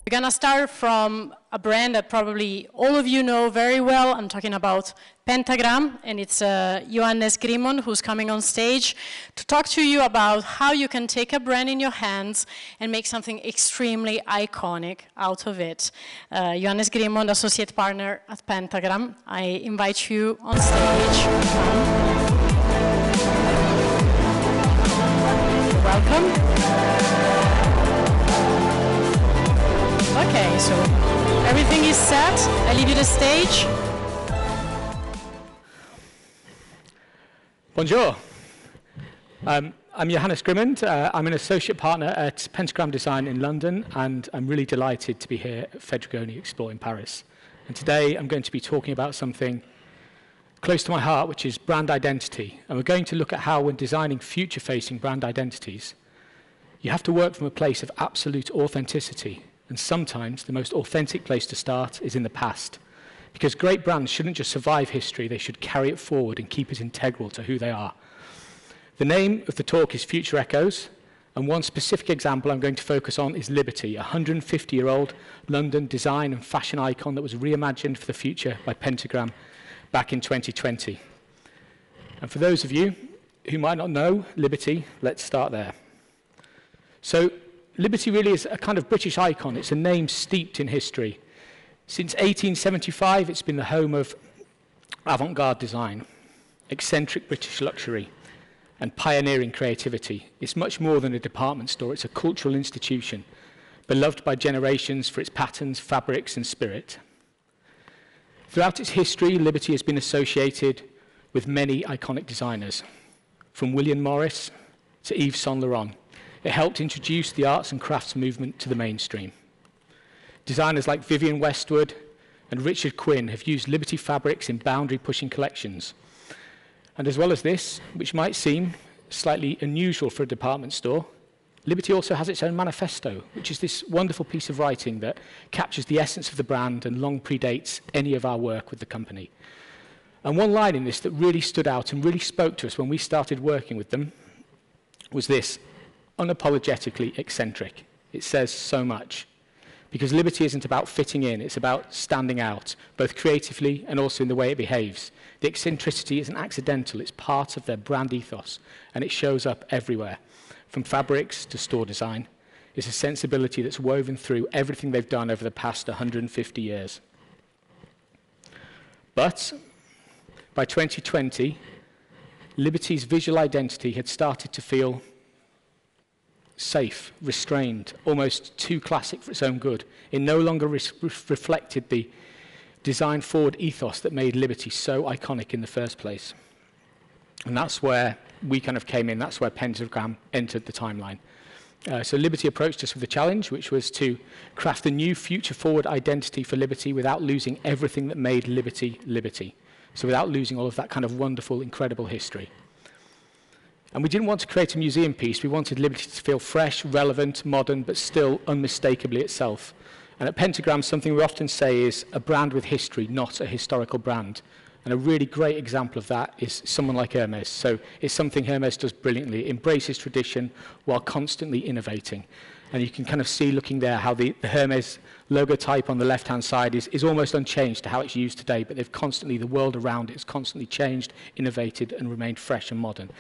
We're gonna start from a brand that probably all of you know very well. I'm talking about Pentagram, and it's Johannes Grimmond who's coming on stage to talk to you about how you can take a brand in your hands and make something extremely iconic out of it. Johannes Grimmond, associate partner at Pentagram. I invite you on stage. Welcome. Okay, so everything is set. I leave you the stage. Bonjour. I'm Johannes Grimmond. I'm an associate partner at Pentagram Design in London, and I'm really delighted to be here at Fedrigoni Explore in Paris. And today I'm going to be talking about something close to my heart, which is brand identity. And we're going to look at how, when designing future-facing brand identities, you have to work from a place of absolute authenticity. And sometimes the most authentic place to start is in the past. Because great brands shouldn't just survive history, they should carry it forward and keep it integral to who they are. The name of the talk is Future Echoes, and one specific example I'm going to focus on is Liberty, a 150-year-old London design and fashion icon that was reimagined for the future by Pentagram back in 2020. And for those of you who might not know Liberty, let's start there. So, Liberty really is a kind of British icon. It's a name steeped in history. Since 1875, it's been the home of avant-garde design, eccentric British luxury, and pioneering creativity. It's much more than a department store. It's a cultural institution, beloved by generations for its patterns, fabrics, and spirit. Throughout its history, Liberty has been associated with many iconic designers, from William Morris to Yves Saint Laurent. It helped introduce the arts and crafts movement to the mainstream. Designers like Vivienne Westwood and Richard Quinn have used Liberty fabrics in boundary-pushing collections. And as well as this, which might seem slightly unusual for a department store, Liberty also has its own manifesto, which is this wonderful piece of writing that captures the essence of the brand and long predates any of our work with the company. And one line in this that really stood out and really spoke to us when we started working with them was this: unapologetically eccentric. It says so much. Because Liberty isn't about fitting in, it's about standing out, both creatively and also in the way it behaves. The eccentricity isn't accidental, it's part of their brand ethos, and it shows up everywhere. From fabrics to store design, it's a sensibility that's woven through everything they've done over the past 150 years. But by 2020, Liberty's visual identity had started to feel safe, restrained, almost too classic for its own good. It no longer reflected the design-forward ethos that made Liberty so iconic in the first place. And that's where we kind of came in. That's where Pentagram entered the timeline. So Liberty approached us with a challenge, which was to craft a new future-forward identity for Liberty without losing everything that made Liberty, Liberty. So without losing all of that kind of wonderful, incredible history. And we didn't want to create a museum piece. We wanted Liberty to feel fresh, relevant, modern, but still unmistakably itself. And at Pentagram, something we often say is a brand with history, not a historical brand. And a really great example of that is someone like Hermes. So it's something Hermes does brilliantly. It embraces tradition while constantly innovating. And you can kind of see, looking there, how the Hermes logo type on the left-hand side is almost unchanged to how it's used today, but the world around it has constantly changed, innovated, and remained fresh and modern.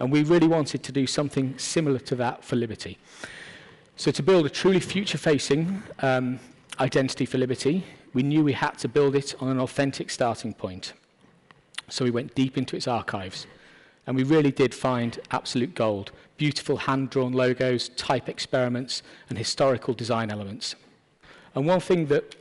And we really wanted to do something similar to that for Liberty. So to build a truly future-facing identity for Liberty, we knew we had to build it on an authentic starting point. So we went deep into its archives. And we really did find absolute gold: beautiful hand-drawn logos, type experiments, and historical design elements. And one thing that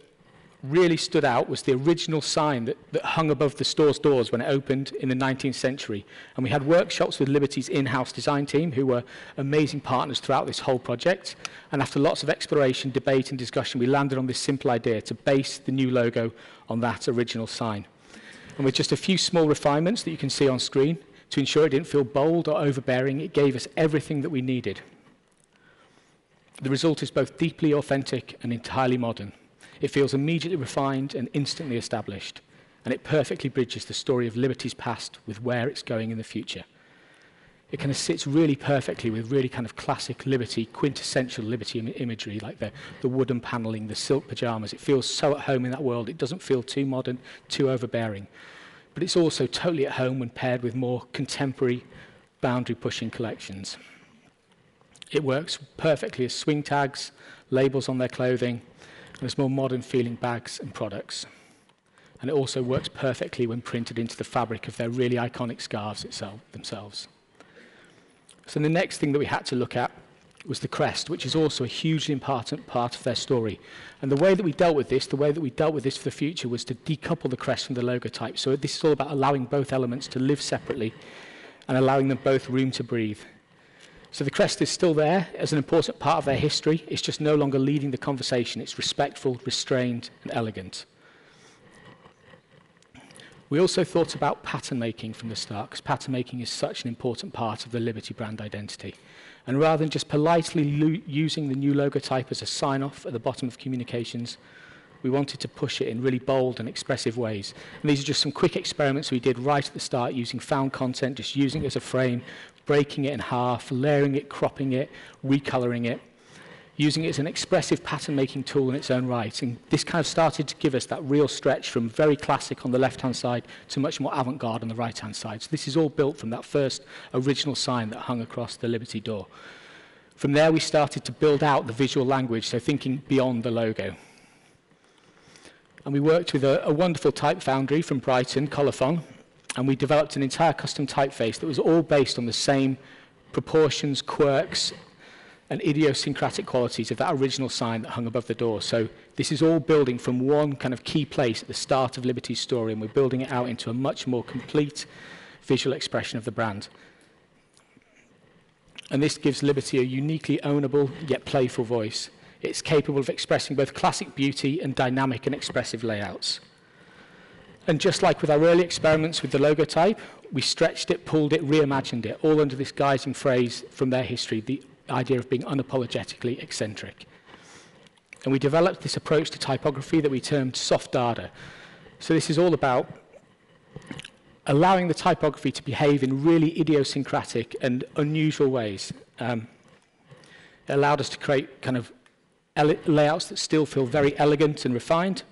really stood out was the original sign that hung above the store's doors when it opened in the 19th century. And we had workshops with Liberty's in-house design team, who were amazing partners throughout this whole project. And after lots of exploration, debate, and discussion, we landed on this simple idea to base the new logo on that original sign. And with just a few small refinements that you can see on screen, to ensure it didn't feel bold or overbearing, it gave us everything that we needed. The result is both deeply authentic and entirely modern. It feels immediately refined and instantly established, and it perfectly bridges the story of Liberty's past with where it's going in the future. it kind of sits really perfectly with really kind of classic Liberty, quintessential Liberty imagery, like the wooden paneling, the silk pajamas. It feels so at home in that world. It doesn't feel too modern, too overbearing. But it's also totally at home when paired with more contemporary, boundary-pushing collections. It works perfectly as swing tags, labels on their clothing, and as more modern-feeling bags and products. And it also works perfectly when printed into the fabric of their really iconic scarves themselves. So the next thing that we had to look at was the crest, which is also a hugely important part of their story. And the way that we dealt with this, for the future, was to decouple the crest from the logo type. So this is all about allowing both elements to live separately and allowing them both room to breathe. So the crest is still there as an important part of their history. It's just no longer leading the conversation. It's respectful, restrained, and elegant. We also thought about pattern making from the start, because pattern making is such an important part of the Liberty brand identity. And rather than just politely using the new logo type as a sign-off at the bottom of communications, we wanted to push it in really bold and expressive ways. And these are just some quick experiments we did right at the start, using found content, just using it as a frame, breaking it in half, layering it, cropping it, recoloring it, using it as an expressive pattern-making tool in its own right. And this kind of started to give us that real stretch from very classic on the left-hand side to much more avant-garde on the right-hand side. So this is all built from that first original sign that hung across the Liberty door. From there, we started to build out the visual language, so thinking beyond the logo. And we worked with a wonderful type foundry from Brighton, Colophon, and we developed an entire custom typeface that was all based on the same proportions, quirks, and idiosyncratic qualities of that original sign that hung above the door. So this is all building from one kind of key place at the start of Liberty's story, and we're building it out into a much more complete visual expression of the brand. And this gives Liberty a uniquely ownable yet playful voice. It's capable of expressing both classic beauty and dynamic and expressive layouts. And just like with our early experiments with the logo type, we stretched it, pulled it, reimagined it, all under this guiding phrase from their history, the idea of being unapologetically eccentric. And we developed this approach to typography that we termed soft data. So this is all about allowing the typography to behave in really idiosyncratic and unusual ways. It allowed us to create kind of layouts that still feel very elegant and refined.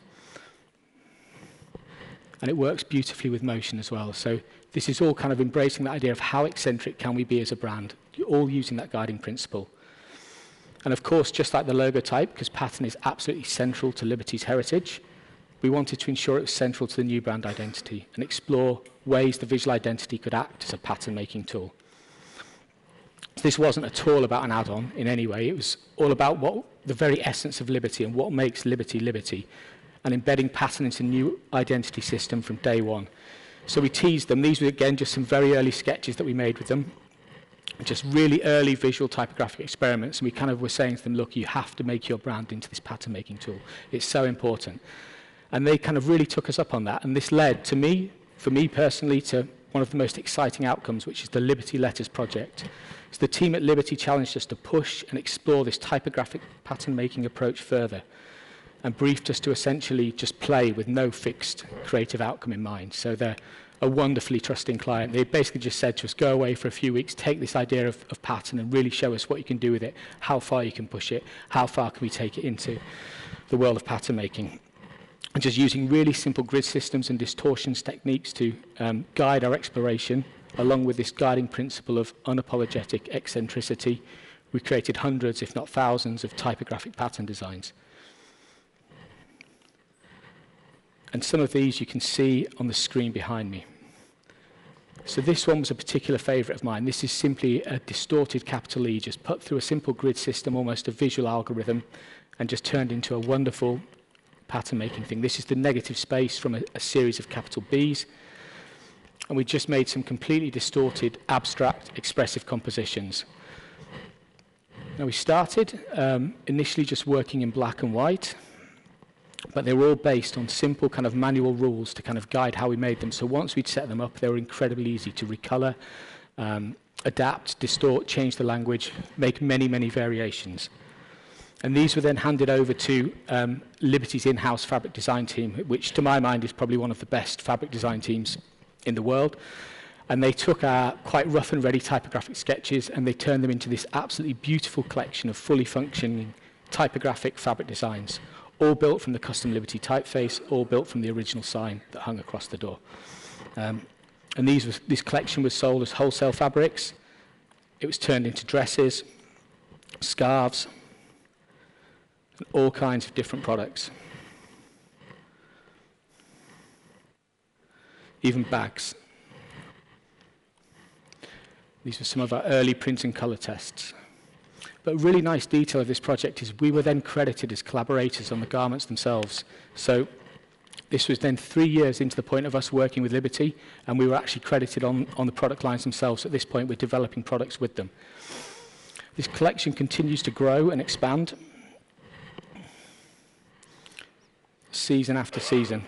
And it works beautifully with motion as well. So this is all kind of embracing the idea of how eccentric can we be as a brand, all using that guiding principle. And of course, just like the logo type, because pattern is absolutely central to Liberty's heritage, we wanted to ensure it was central to the new brand identity and explore ways the visual identity could act as a pattern-making tool. So this wasn't at all about an add-on in any way. It was all about what the very essence of Liberty and what makes Liberty Liberty, and embedding pattern into a new identity system from day one. So we teased them. These were, again, just some very early sketches that we made with them, just really early visual typographic experiments. And we kind of were saying to them, look, you have to make your brand into this pattern-making tool. It's so important. And they kind of really took us up on that. And this led to me, for me personally, to one of the most exciting outcomes, which is the Liberty Letters project. So the team at Liberty challenged us to push and explore this typographic pattern-making approach further, and briefed us to essentially just play with no fixed creative outcome in mind. So they're a wonderfully trusting client. They basically just said to us, go away for a few weeks, take this idea of pattern and really show us what you can do with it, how far you can push it, how far can we take it into the world of pattern making. And just using really simple grid systems and distortions techniques to guide our exploration, along with this guiding principle of unapologetic eccentricity, we created hundreds, if not thousands, of typographic pattern designs. And some of these you can see on the screen behind me. So this one was a particular favourite of mine. This is simply a distorted capital E, just put through a simple grid system, almost a visual algorithm, and just turned into a wonderful pattern-making thing. This is the negative space from a series of capital Bs. And we just made some completely distorted, abstract, expressive compositions. Now we started initially just working in black and white, but they were all based on simple kind of manual rules to kind of guide how we made them. So once we'd set them up, they were incredibly easy to recolor, adapt, distort, change the language, make many, many variations. And these were then handed over to Liberty's in-house fabric design team, which to my mind is probably one of the best fabric design teams in the world. And they took our quite rough and ready typographic sketches and they turned them into this absolutely beautiful collection of fully functioning typographic fabric designs, all built from the custom Liberty typeface, all built from the original sign that hung across the door. And this collection was sold as wholesale fabrics. It was turned into dresses, scarves, and all kinds of different products. Even bags. These were some of our early print and colour tests. But a really nice detail of this project is we were then credited as collaborators on the garments themselves. So this was then 3 years into the point of us working with Liberty, and we were actually credited on the product lines themselves. At this point, we're developing products with them. This collection continues to grow and expand season after season.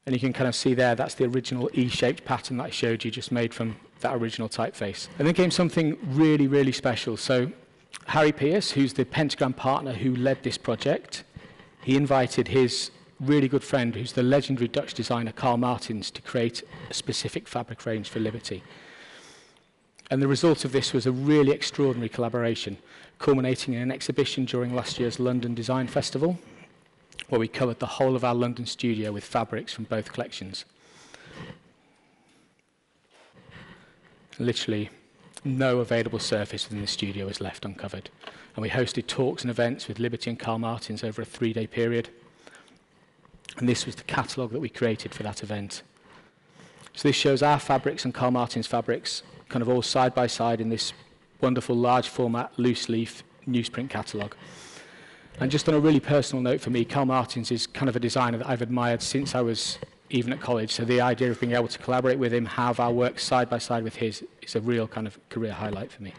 And you can kind of see there, that's the original E-shaped pattern that I showed you, just made from that original typeface. And then came something really, really special. So Harry Pierce, who's the Pentagram partner who led this project, he invited his really good friend, who's the legendary Dutch designer Karl Martens, to create a specific fabric range for Liberty. And the result of this was a really extraordinary collaboration, culminating in an exhibition during last year's London Design Festival, where we covered the whole of our London studio with fabrics from both collections. Literally, no available surface within the studio is left uncovered. And we hosted talks and events with Liberty and Karl Martens over a 3-day period. And this was the catalogue that we created for that event. So this shows our fabrics and Karl Martens fabrics kind of all side by side in this wonderful large format, loose leaf newsprint catalogue. And just on a really personal note for me, Karl Martens is kind of a designer that I've admired since I was even at college. So the idea of being able to collaborate with him, have our work side by side with his, is a real kind of career highlight for me.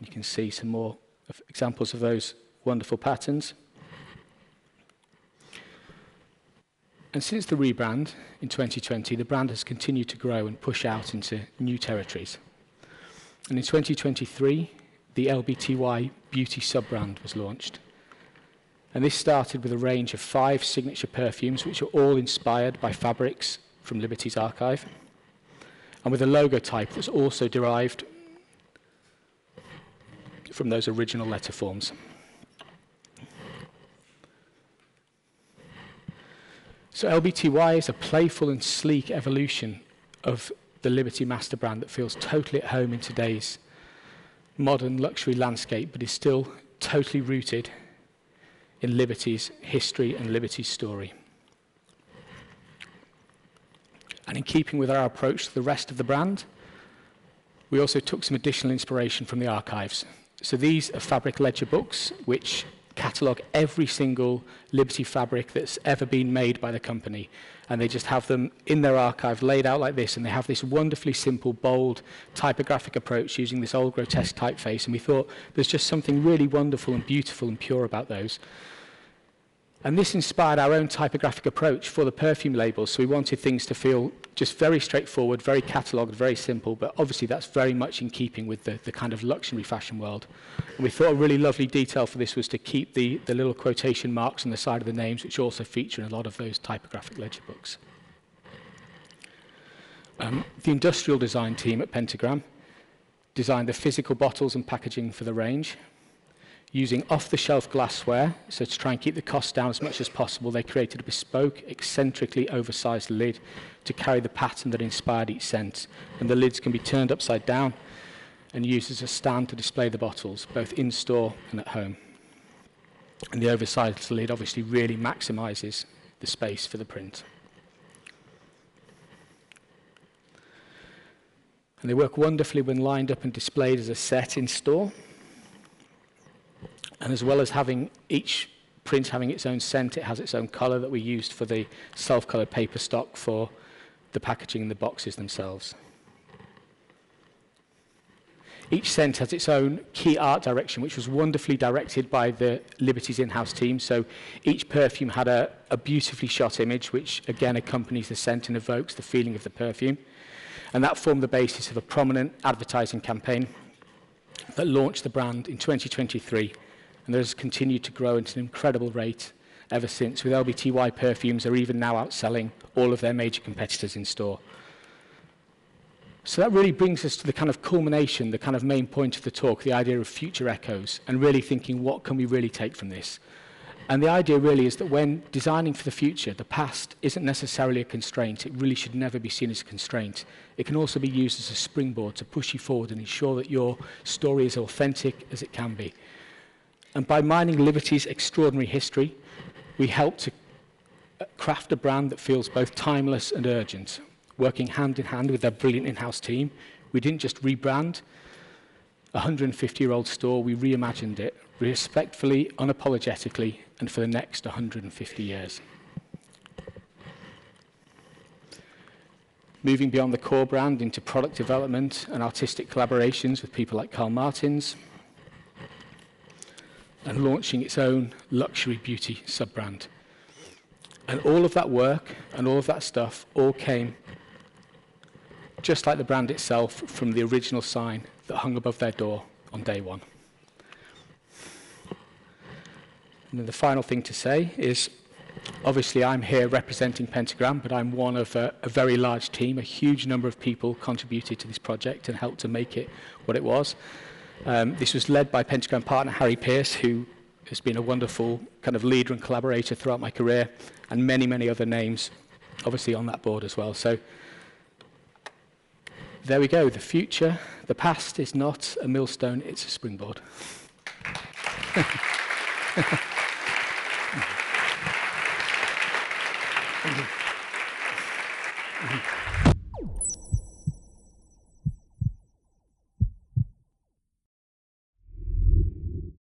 You can see some more examples of those wonderful patterns. And since the rebrand in 2020, the brand has continued to grow and push out into new territories. And in 2023, the LBTY beauty sub-brand was launched. And this started with a range of 5 signature perfumes, which are all inspired by fabrics from Liberty's archive, and with a logo type that's also derived from those original letter forms. So LBTY is a playful and sleek evolution of the Liberty master brand that feels totally at home in today's modern luxury landscape, but is still totally rooted in Liberty's history and Liberty's story. And in keeping with our approach to the rest of the brand, we also took some additional inspiration from the archives. So these are fabric ledger books, which catalogue every single Liberty fabric that's ever been made by the company. And they just have them in their archive laid out like this, and they have this wonderfully simple, bold typographic approach using this old grotesque typeface. And we thought there's just something really wonderful and beautiful and pure about those. And this inspired our own typographic approach for the perfume labels. So we wanted things to feel just very straightforward, very catalogued, very simple, but obviously that's very much in keeping with the kind of luxury fashion world. And we thought a really lovely detail for this was to keep the little quotation marks on the side of the names, which also feature in a lot of those typographic ledger books. The industrial design team at Pentagram designed the physical bottles and packaging for the range. Using off-the-shelf glassware, so to try and keep the cost down as much as possible, they created a bespoke, eccentrically oversized lid to carry the pattern that inspired each scent. And the lids can be turned upside down and used as a stand to display the bottles, both in-store and at home. And the oversized lid obviously really maximizes the space for the print. And they work wonderfully when lined up and displayed as a set in store. And as well as having each print having its own scent, it has its own colour that we used for the self-coloured paper stock for the packaging and the boxes themselves. Each scent has its own key art direction, which was wonderfully directed by the Liberty's in-house team. So each perfume had a beautifully shot image, which again accompanies the scent and evokes the feeling of the perfume. And that formed the basis of a prominent advertising campaign that launched the brand in 2023. And that has continued to grow at an incredible rate ever since, with LBTY perfumes are even now outselling all of their major competitors in store. So that really brings us to the kind of culmination, the kind of main point of the talk, the idea of future echoes, and really thinking, what can we really take from this? And the idea really is that when designing for the future, the past isn't necessarily a constraint. It really should never be seen as a constraint. It can also be used as a springboard to push you forward and ensure that your story is authentic as it can be. And by mining Liberty's extraordinary history, we help to craft a brand that feels both timeless and urgent. Working hand in hand with their brilliant in-house team, we didn't just rebrand a 150-year-old store, we reimagined it respectfully, unapologetically, and for the next 150 years. Moving beyond the core brand into product development and artistic collaborations with people like Karl Martins, and launching its own luxury beauty sub-brand. And all of that work and all of that stuff all came, just like the brand itself, from the original sign that hung above their door on day one. And then the final thing to say is, obviously I'm here representing Pentagram, but I'm one of a very large team. A huge number of people contributed to this project and helped to make it what it was. This was led by Pentagram partner Harry Pearce, who has been a wonderful kind of leader and collaborator throughout my career, and many, many other names, obviously, on that board as well. So there we go. The future, the past is not a millstone, it's a springboard.